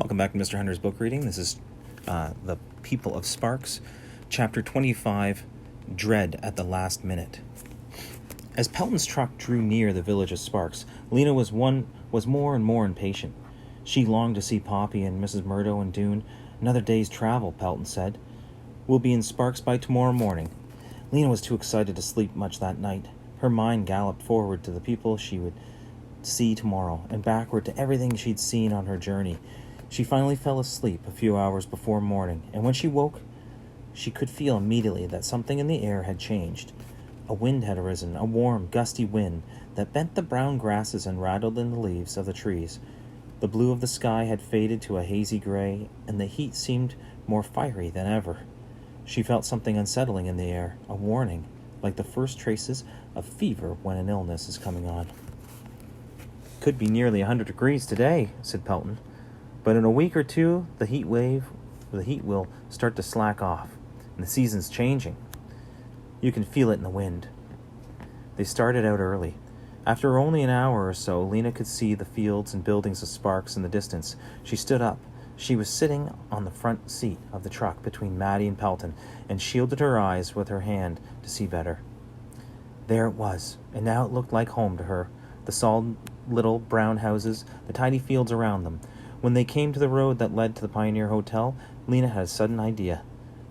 Welcome back to Mr. Hunter's book reading. This is The People of Sparks, Chapter 25, Dread at the Last Minute. As Pelton's truck drew near the village of Sparks, Lena was more and more impatient. She longed to see Poppy and Mrs. Murdo and Dune. Another day's travel, Pelton said. We'll be in Sparks by tomorrow morning. Lena was too excited to sleep much that night. Her mind galloped forward to the people she would see tomorrow, and backward to everything she'd seen on her journey. She finally fell asleep a few hours before morning, and when she woke, she could feel immediately that something in the air had changed. A wind had arisen, a warm, gusty wind that bent the brown grasses and rattled in the leaves of the trees. The blue of the sky had faded to a hazy gray, and the heat seemed more fiery than ever. She felt something unsettling in the air, a warning, like the first traces of fever when an illness is coming on. "Could be nearly 100 degrees today," said Pelton. "But in a week or two, the heat will start to slack off, and the season's changing. You can feel it in the wind." They started out early. After only an hour or so, Lena could see the fields and buildings of Sparks in the distance. She stood up. She was sitting on the front seat of the truck between Maddie and Pelton, and shielded her eyes with her hand to see better. There it was, and now it looked like home to her. The solid little brown houses, the tiny fields around them. When they came to the road that led to the Pioneer Hotel, Lena had a sudden idea.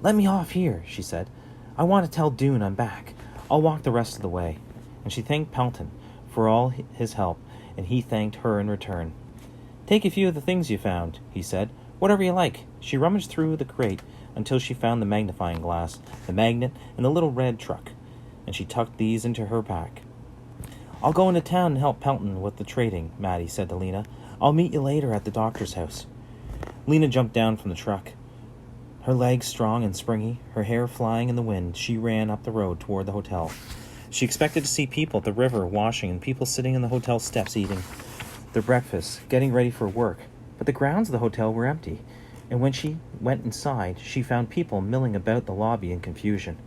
"Let me off here," she said. "I want to tell Dune I'm back. I'll walk the rest of the way." And she thanked Pelton for all his help, and he thanked her in return. "Take a few of the things you found," he said. "Whatever you like." She rummaged through the crate until she found the magnifying glass, the magnet, and the little red truck, and she tucked these into her pack. "I'll go into town and help Pelton with the trading," Maddie said to Lena. "I'll meet you later at the doctor's house." Lena jumped down from the truck. Her legs strong and springy, her hair flying in the wind, she ran up the road toward the hotel. She expected to see people at the river washing and people sitting in the hotel steps eating their breakfast, getting ready for work. But the grounds of the hotel were empty, and when she went inside, she found people milling about the lobby in confusion.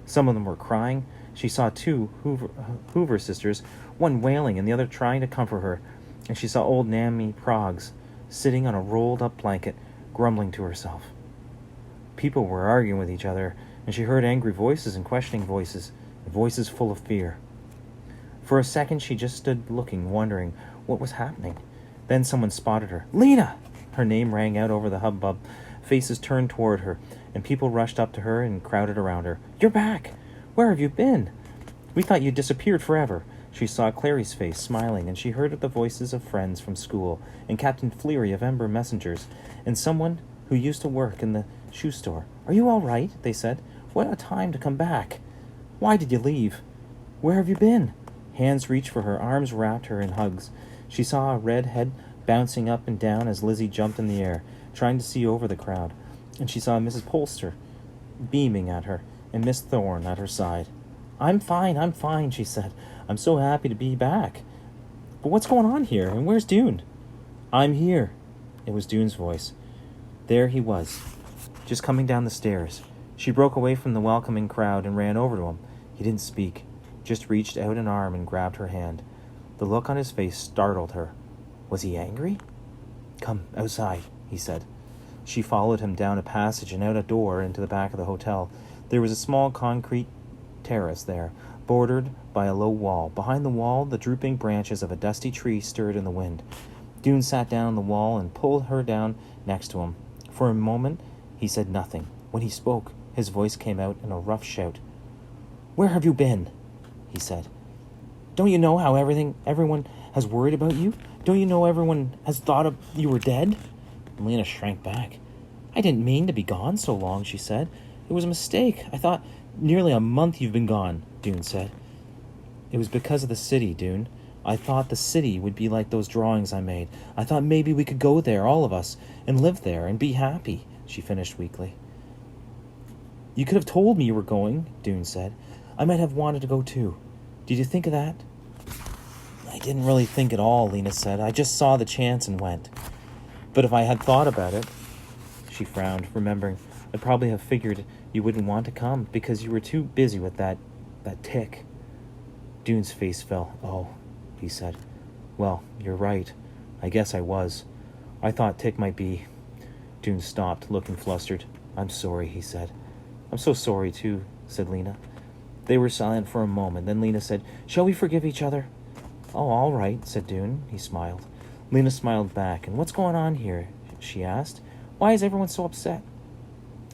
Some of them were crying. She saw two Hoover sisters, one wailing and the other trying to comfort her, and she saw old Mammy Proggs sitting on a rolled-up blanket, grumbling to herself. People were arguing with each other, and she heard angry voices and questioning voices, and voices full of fear. For a second, she just stood looking, wondering what was happening. Then someone spotted her. "Lena!" Her name rang out over the hubbub. Faces turned toward her, and people rushed up to her and crowded around her. "You're back! Where have you been? We thought you'd disappeared forever." She saw Clary's face smiling, and she heard the voices of friends from school, and Captain Fleary of Ember Messengers, and someone who used to work in the shoe store. "Are you all right?" they said. "What a time to come back! Why did you leave? Where have you been?" Hands reached for her, arms wrapped her in hugs. She saw a red head bouncing up and down as Lizzie jumped in the air, trying to see over the crowd, and she saw Mrs. Polster beaming at her, and Miss Thorne at her side. I'm fine," she said. "I'm so happy to be back. But what's going on here, and where's Dune?" "I'm here." It was Dune's voice. There he was, just coming down the stairs. She broke away from the welcoming crowd and ran over to him. He didn't speak, just reached out an arm and grabbed her hand. The look on his face startled her. Was he angry? "Come outside," he said. She followed him down a passage and out a door into the back of the hotel. There was a small concrete terrace there, bordered by a low wall. Behind the wall, the drooping branches of a dusty tree stirred in the wind. Dune sat down on the wall and pulled her down next to him. For a moment, he said nothing. When he spoke, his voice came out in a rough shout. "Where have you been?" he said. "Don't you know how everyone has worried about you? Don't you know everyone has thought you were dead?" Lena shrank back. "I didn't mean to be gone so long," she said. "It was a mistake. I thought..." "Nearly a month you've been gone," Dune said. "It was because of the city, Dune. I thought the city would be like those drawings I made. I thought maybe we could go there, all of us, and live there and be happy," she finished weakly. "You could have told me you were going," Dune said. "I might have wanted to go too. Did you think of that?" "I didn't really think at all," Lena said. "I just saw the chance and went. But if I had thought about it," she frowned, remembering, "I'd probably have figured you wouldn't want to come because you were too busy with that tick." Dune's face fell. "Oh," he said. "Well, you're right. I guess I was. I thought Tick might be Dune stopped, looking flustered. I'm sorry, he said. I'm so sorry, too, said Lena. They were silent for a moment. Then Lena said, Shall we forgive each other? Oh, all right, said Dune. He smiled. Lena smiled back. And what's going on here? She asked. Why is everyone so upset?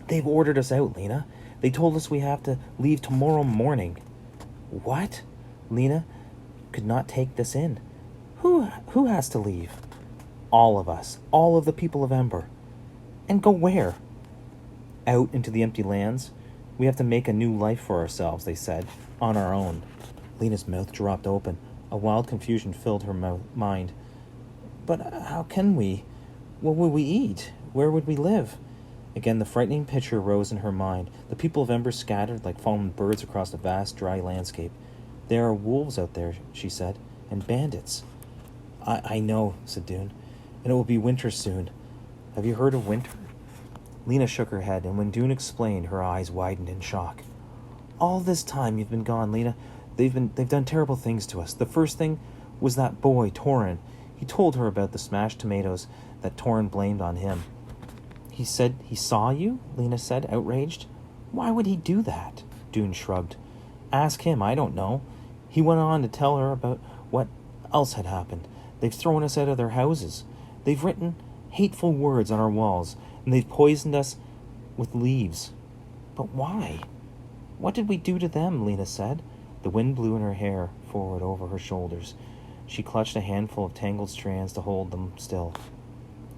They've ordered us out, Lena. They told us we have to leave tomorrow morning. What? Lena could not take this in. Who has to leave? All of us. All of the people of Ember. And go where? Out into the empty lands. We have to make a new life for ourselves, they said, on our own. Lena's mouth dropped open. A wild confusion filled her mind. But how can we? What would we eat? Where would we live? Again, the frightening picture rose in her mind. The people of Ember scattered like fallen birds across a vast, dry landscape. There are wolves out there, she said, and bandits. I know, said Dune, and it will be winter soon. Have you heard of winter? Lena shook her head, and when Dune explained, her eyes widened in shock. All this time you've been gone, Lena. They've done terrible things to us. The first thing was that boy, Torin. He told her about the smashed tomatoes that Torin blamed on him. He said he saw you? Lena said, outraged. Why would he do that? Dune shrugged. Ask him, I don't know. He went on to tell her about what else had happened. They've thrown us out of their houses. They've written hateful words on our walls, and they've poisoned us with leaves. But why? What did we do to them? Lena said. The wind blew in her hair forward over her shoulders. She clutched a handful of tangled strands to hold them still.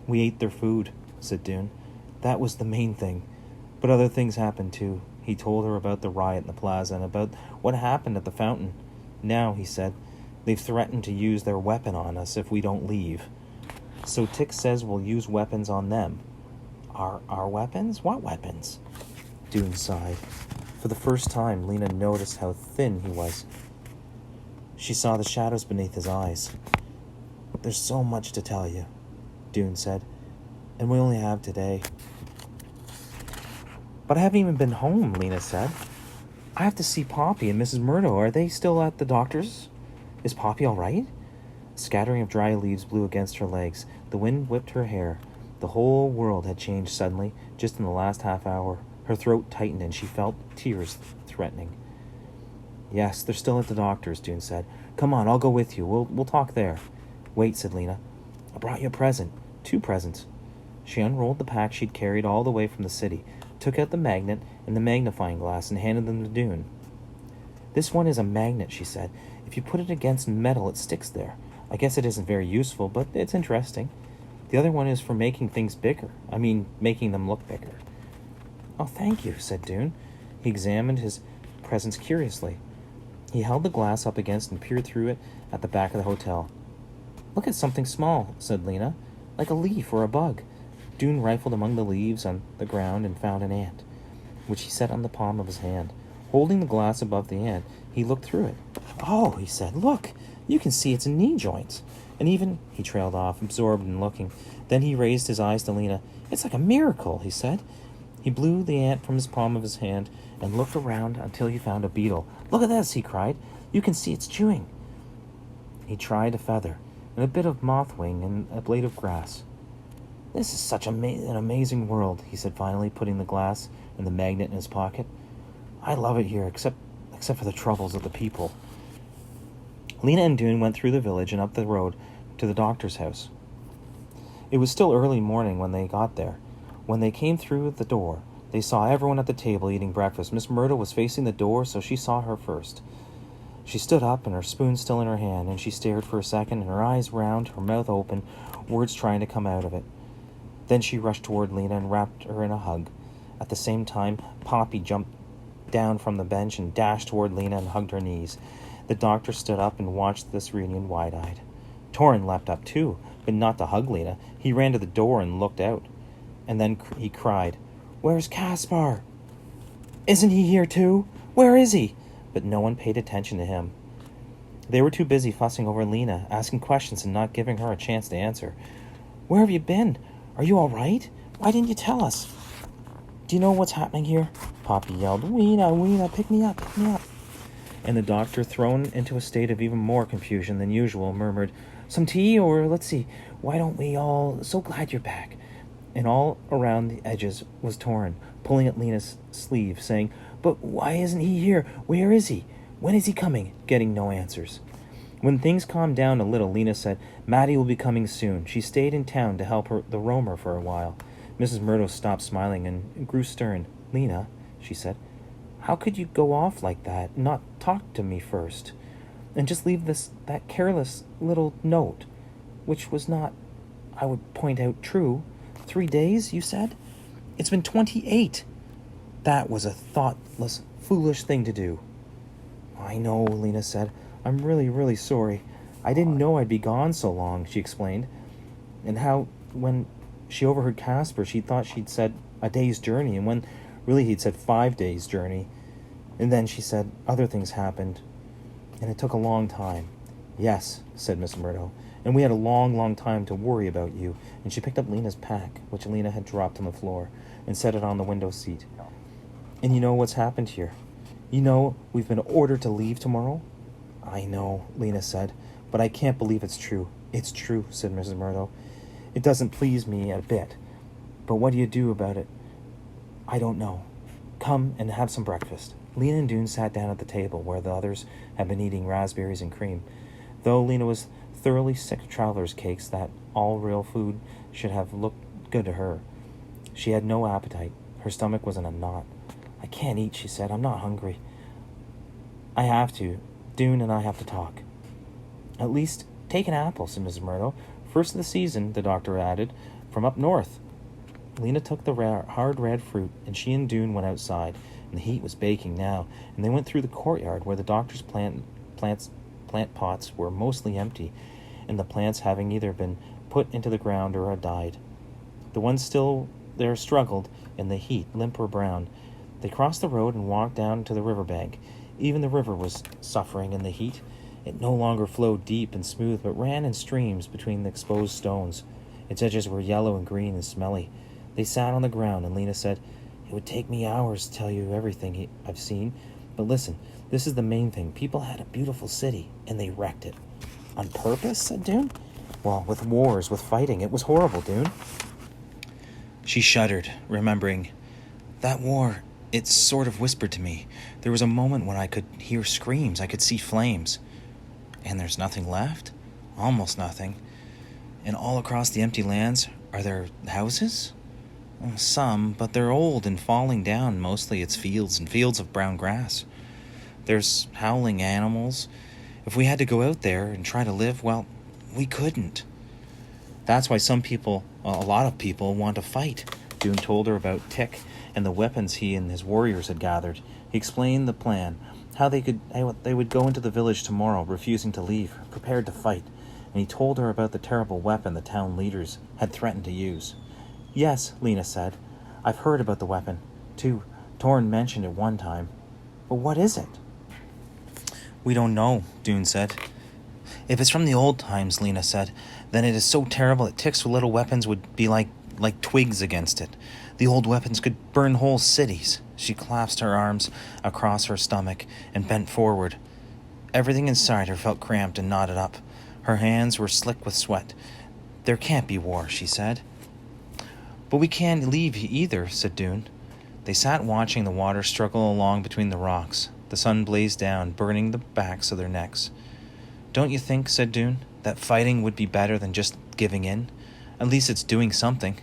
We ate their food, said Dune. That was the main thing. But other things happened too. He told her about the riot in the plaza and about what happened at the fountain. Now, he said, they've threatened to use their weapon on us if we don't leave. So Tick says we'll use weapons on them. Our weapons? What weapons? Dune sighed. For the first time, Lena noticed how thin he was. She saw the shadows beneath his eyes. There's so much to tell you, Dune said, and we only have today. But I haven't even been home, Lena said. I have to see Poppy and Mrs. Murdo. Are they still at the doctor's? Is Poppy all right? A scattering of dry leaves blew against her legs. The wind whipped her hair. The whole world had changed suddenly, just in the last half hour. Her throat tightened and she felt tears threatening. Yes, they're still at the doctor's, Dune said. Come on, I'll go with you. We'll talk there. Wait, said Lena. I brought you a present. 2 presents. She unrolled the pack she'd carried all the way from the city, took out the magnet and the magnifying glass, and handed them to Dune. This one is a magnet, she said. If you put it against metal, it sticks there. I guess it isn't very useful, but it's interesting. The other one is for making things bigger. I mean, making them look bigger. Oh, thank you, said Dune. He examined his presents curiously. He held the glass up against and peered through it at the back of the hotel. Look at something small, said Lena, like a leaf or a bug. Dune rifled among the leaves on the ground and found an ant, which he set on the palm of his hand. Holding the glass above the ant, he looked through it. Oh, he said, look, you can see its knee joints. And even, he trailed off, absorbed in looking. Then he raised his eyes to Lena. It's like a miracle, he said. He blew the ant from his palm of his hand and looked around until he found a beetle. Look at this, he cried. You can see it's chewing. He tried a feather and a bit of moth wing and a blade of grass. This is such an amazing world, he said finally, putting the glass and the magnet in his pocket. I love it here, except for the troubles of the people. Lena and Dune went through the village and up the road to the doctor's house. It was still early morning when they got there. When they came through the door, they saw everyone at the table eating breakfast. Miss Murdo was facing the door, so she saw her first. She stood up, and her spoon still in her hand, and she stared for a second, and her eyes round, her mouth open, words trying to come out of it. Then she rushed toward Lena and wrapped her in a hug. At the same time, Poppy jumped down from the bench and dashed toward Lena and hugged her knees. The doctor stood up and watched this reunion wide-eyed. Torin leapt up too, but not to hug Lena. He ran to the door and looked out. And then he cried, Where's Caspar? Isn't he here too? Where is he? But no one paid attention to him. They were too busy fussing over Lena, asking questions and not giving her a chance to answer. Where have you been? Are you all right? Why didn't you tell us? Do you know what's happening here? Poppy yelled, Weena, pick me up. And the doctor, thrown into a state of even more confusion than usual, murmured, Some tea, or let's see, why don't we all... So glad you're back. and all around the edges was torn, pulling at Lena's sleeve, saying, "But why isn't he here? Where is he? When is he coming?" Getting no answers. When things calmed down a little, Lena said, "Maddie will be coming soon. She stayed in town to help the roamer for a while." Mrs. Murdo stopped smiling and grew stern. "Lena," she said, "how could you go off like that and not talk to me first? And just leave that careless little note, which was not, I would point out, true. 3 days, you said? It's been 28. That was a thoughtless, foolish thing to do." "I know," Lena said. "I'm really, really sorry. I didn't know I'd be gone so long," she explained. And how, when she overheard Casper, she thought she'd said a day's journey, and when really he'd said 5 days' journey. And then she said other things happened, and it took a long time. "Yes," said Miss Murdo, "and we had a long, long time to worry about you." And she picked up Lena's pack, which Lena had dropped on the floor, and set it on the window seat. "And you know what's happened here? You know we've been ordered to leave tomorrow?" "I know," Lena said, "but I can't believe it's true." "It's true," said Mrs. Murdo. "It doesn't please me a bit. But what do you do about it?" "I don't know. Come and have some breakfast." Lena and Dune sat down at the table where the others had been eating raspberries and cream. Though Lena was thoroughly sick of travelers' cakes, that all real food should have looked good to her. She had no appetite. Her stomach was in a knot. "I can't eat," she said. "I'm not hungry." "I have to. Dune and I have to talk." "At least take an apple," said Mrs. Murdo. "First of the season," the doctor added, "from up north." Lena took the hard red fruit, and she and Dune went outside, and the heat was baking now, and they went through the courtyard where the doctor's plant pots were mostly empty, and the plants having either been put into the ground or had died. The ones still there struggled in the heat, limp or brown. They crossed the road and walked down to the river bank. Even the river was suffering in the heat. It no longer flowed deep and smooth, but ran in streams between the exposed stones. Its edges were yellow and green and smelly. They sat on the ground, and Lena said, "It would take me hours to tell you everything I've seen. But listen, this is the main thing. People had a beautiful city, and they wrecked it." "On purpose?" said Dune. "Well, with wars, with fighting. It was horrible, Dune." She shuddered, remembering. "That war, it sort of whispered to me. There was a moment when I could hear screams. I could see flames. And there's nothing left? Almost nothing. And all across the empty lands, are there houses? Well, some, but they're old and falling down. Mostly it's fields and fields of brown grass. There's howling animals. If we had to go out there and try to live, well, we couldn't. That's why some people, a lot of people, want to fight." Dune told her about Tick and the weapons he and his warriors had gathered. He explained the plan, how they would go into the village tomorrow, refusing to leave, prepared to fight. And he told her about the terrible weapon the town leaders had threatened to use. "Yes," Lena said. "I've heard about the weapon, too. Torn mentioned it one time. But what is it?" "We don't know," Dune said. "If it's from the old times," Lena said, "then it is so terrible that Tick's little weapons would be like twigs against it. The old weapons could burn whole cities." She clasped her arms across her stomach and bent forward. Everything inside her felt cramped and knotted up. Her hands were slick with sweat. "There can't be war," she said. "But we can't leave either," said Dune. They sat watching the water struggle along between the rocks. The sun blazed down, burning the backs of their necks. "Don't you think," said Dune, "that fighting would be better than just giving in? At least it's doing something."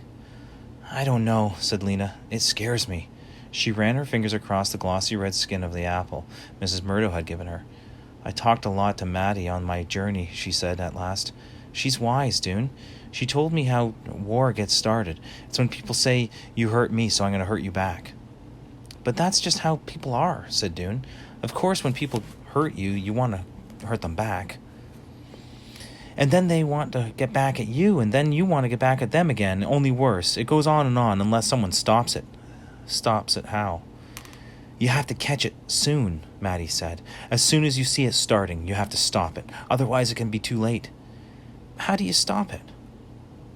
"I don't know," said Lena. "It scares me." She ran her fingers across the glossy red skin of the apple Mrs. Murdo had given her. "I talked a lot to Maddie on my journey," she said at last. "She's wise, Dune. She told me how war gets started. It's when people say, 'You hurt me, so I'm going to hurt you back.'" "But that's just how people are," said Dune. "Of course, when people hurt you, you want to hurt them back. And then they want to get back at you, and then you want to get back at them again, only worse. It goes on and on unless someone stops it." "Stops it how?" "You have to catch it soon," Maddie said. "As soon as you see it starting, you have to stop it. Otherwise, it can be too late." "How do you stop it?"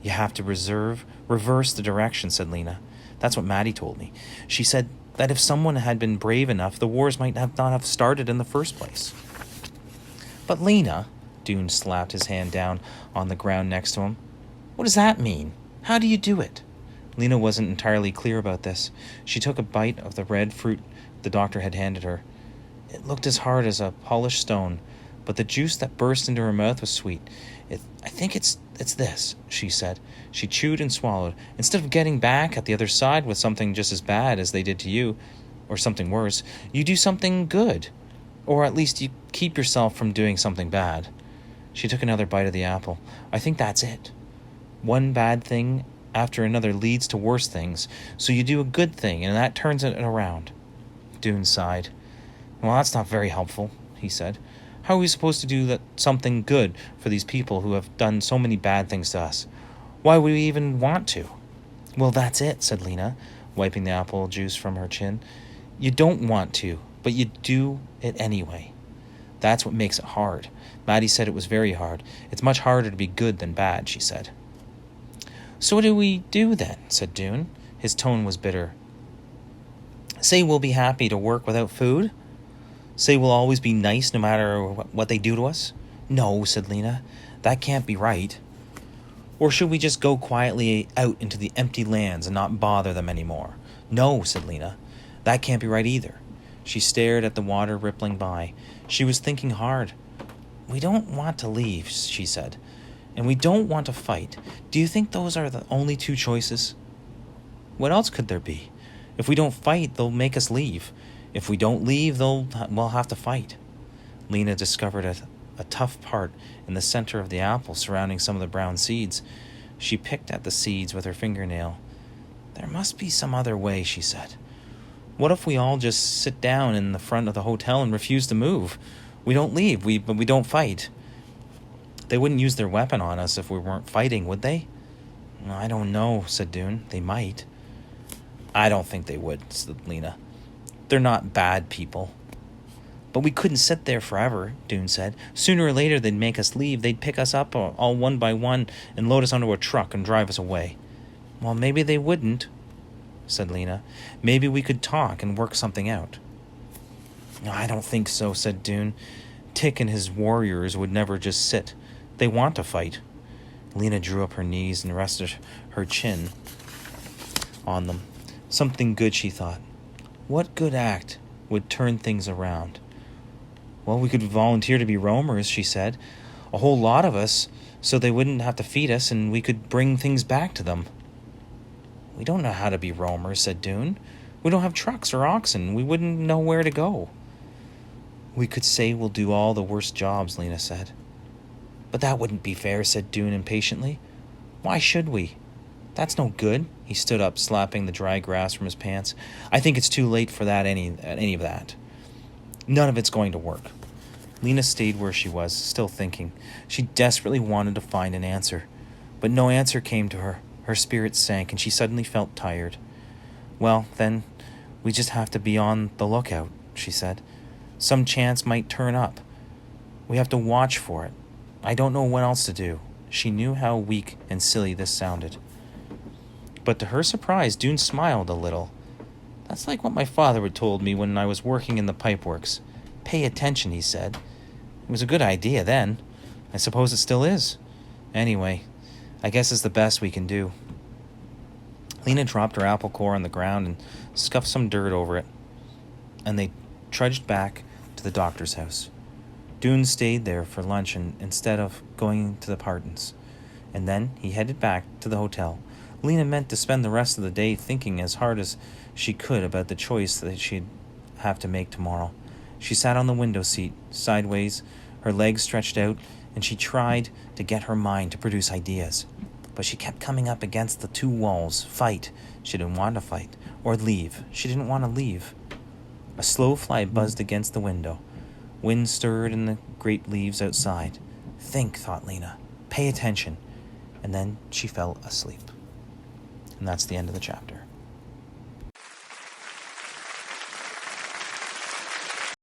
"You have to reverse the direction," said Lena. "That's what Maddie told me. She said that if someone had been brave enough, the wars might not have started in the first place." "But Lena," Dune slapped his hand down on the ground next to him, "what does that mean? How do you do it?" Lena wasn't entirely clear about this. She took a bite of the red fruit the doctor had handed her. It looked as hard as a polished stone, but the juice that burst into her mouth was sweet. I think it's this, she said. She chewed and swallowed. Instead of getting back at the other side with something just as bad as they did to you, or something worse, you do something good. Or at least you keep yourself from doing something bad. She took another bite of the apple. I think that's it. One bad thing after another leads to worse things, so you do a good thing, and that turns it around. Dune sighed. Well, that's not very helpful, he said. How are we supposed to do something good for these people who have done so many bad things to us? Why would we even want to? Well, that's it, said Lena, wiping the apple juice from her chin. You don't want to, but you do it anyway. That's what makes it hard. Maddie said it was very hard. It's much harder to be good than bad, she said. So what do we do then? Said Dune. His tone was bitter. Say we'll be happy to work without food? Say we'll always be nice no matter what they do to us? No, said Lena. That can't be right. Or should we just go quietly out into the empty lands and not bother them anymore? No, said Lena. That can't be right either. She stared at the water rippling by. She was thinking hard. We don't want to leave, she said. And we don't want to fight. Do you think those are the only two choices? What else could there be? If we don't fight, they'll make us leave. If we don't leave, we'll have to fight. Lena discovered a tough part in the center of the apple surrounding some of the brown seeds. She picked at the seeds with her fingernail. There must be some other way, she said. What if we all just sit down in the front of the hotel and refuse to move? We don't leave, but we don't fight. They wouldn't use their weapon on us if we weren't fighting, would they? I don't know, said Dune. They might. I don't think they would, said Lena. They're not bad people. But we couldn't sit there forever, Dune said. Sooner or later they'd make us leave. They'd pick us up all one by one and load us onto a truck and drive us away. Well, maybe they wouldn't, said Lena. Maybe we could talk and work something out. I don't think so, said Dune. Tick and his warriors would never just sit. They want to fight. Lena drew up her knees and rested her chin on them. Something good, she thought. What good act would turn things around? Well, we could volunteer to be roamers, she said. A whole lot of us, so they wouldn't have to feed us and we could bring things back to them. We don't know how to be roamers, said Dune. We don't have trucks or oxen. We wouldn't know where to go. We could say we'll do all the worst jobs, Lena said. But that wouldn't be fair, said Dune impatiently. Why should we? That's no good. He stood up, slapping the dry grass from his pants. I think it's too late for that any of that. None of it's going to work. Lena stayed where she was, still thinking. She desperately wanted to find an answer, but no answer came to her. Her spirits sank, and she suddenly felt tired. Well, then, we just have to be on the lookout, she said. Some chance might turn up. We have to watch for it. I don't know what else to do. She knew how weak and silly this sounded. But to her surprise, Dune smiled a little. That's like what my father had told me when I was working in the pipeworks. Pay attention, he said. It was a good idea then. I suppose it still is. Anyway, I guess it's the best we can do. Lena dropped her apple core on the ground and scuffed some dirt over it, and they trudged back to the doctor's house. Dune stayed there for lunch instead of going to the Partons, and then he headed back to the hotel. Lena meant to spend the rest of the day thinking as hard as she could about the choice that she'd have to make tomorrow. She sat on the window seat, sideways, her legs stretched out, and she tried to get her mind to produce ideas. But she kept coming up against the two walls. Fight. She didn't want to fight. Or leave. She didn't want to leave. A slow fly buzzed against the window. Wind stirred in the great leaves outside. Think, thought Lena. Pay attention. And then she fell asleep. And that's the end of the chapter.